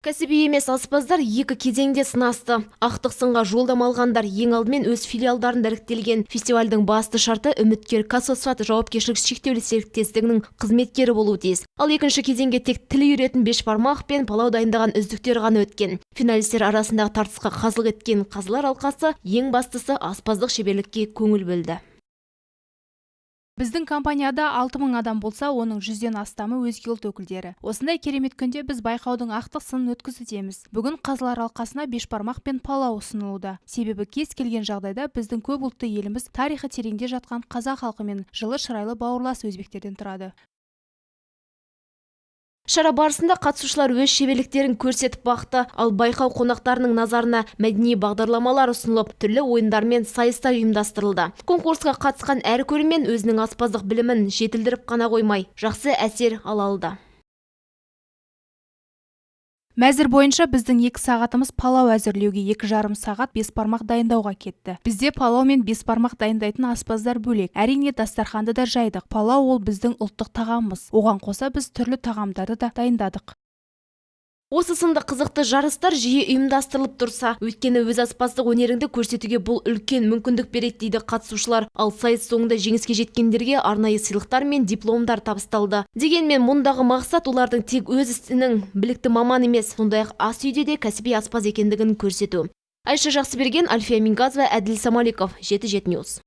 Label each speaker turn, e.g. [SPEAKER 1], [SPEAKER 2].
[SPEAKER 1] Кәсіби емес аспаздар екі кезеңде сынасты. Ақтық сынға жолдама алғандар ең алдымен өз филиалдарында іріктелген. Фестивальдің басты шарты үміткер Қазфосфат жауапкершілігі шектеулі серіктестігінің қызметкері болуы тиіс. Ал екінші кезеңге тек тіл үйретін бешбармақ пен палау дайындаған үздіктер ғана өткен. Финалистер арасындағы тартысқа қазылық еткен қазылар алқасы ең бастысы аспаздық шеберлікке көңіл бөлді.
[SPEAKER 2] Біздің компанияда 6000 адам болса, оның 100-ден астамы өзге ұлт өкілдері. Осындай керемет күнде біз байқаудың ақтық сынын өткізудеміз. Бүгін қазылар алқасына бешбармақ пен палау ұсынылуда. Себебі кез келген жағдайда біздің көп ұлтты еліміз тарихы тереңде жатқан қазақ халқы мен жылы шырайлы бауырлас өзбектерден тұрады.
[SPEAKER 1] Шара барысында қатысушылар өз шеберліктерін көрсетіп бақты, ал байқау қонақтарының назарына мәдени бағдарламалар ұсынылып, түрлі ойындар мен сайыстар ұйымдастырылды. Конкурсқа қатысқан әр көрермен өзінің аспаздық білімін жетілдіріп қана қоймай, жақсы әсер ала алды.
[SPEAKER 2] Мәзір бойынша біздің 2 сағатымыз палау әзірлеуге, 2,5 сағат бесбармақ дайындауға кетті. Бізде палау мен бесбармақ дайындайтын аспаздар бөлек. Әрине дастарханды да жайдық. Палау ол біздің ұлттық тағамымыз. Оған қоса біз түрлі тағамдарды да дайындадық.
[SPEAKER 1] Осы сынды қызықты жарыстар жиі ұйымдастырылып тұрса, өйткені өз аспаздық өнеріңді көрсетуге бұл үлкен мүмкіндік береді дейді қатысушылар. Ал сайыс соңында жеңіске жеткендерге арнайы сыйлықтар мен дипломдар табысталды. Дегенмен мұндағы мақсат олардың тек өз ісінің білікті маман емес, сондай-ақ ас үйде де кәсіби аспаз екендігін көрсету. Айша Жақсыберген, Альфия Мингазова, Әділ Самаликов, 7/7 News.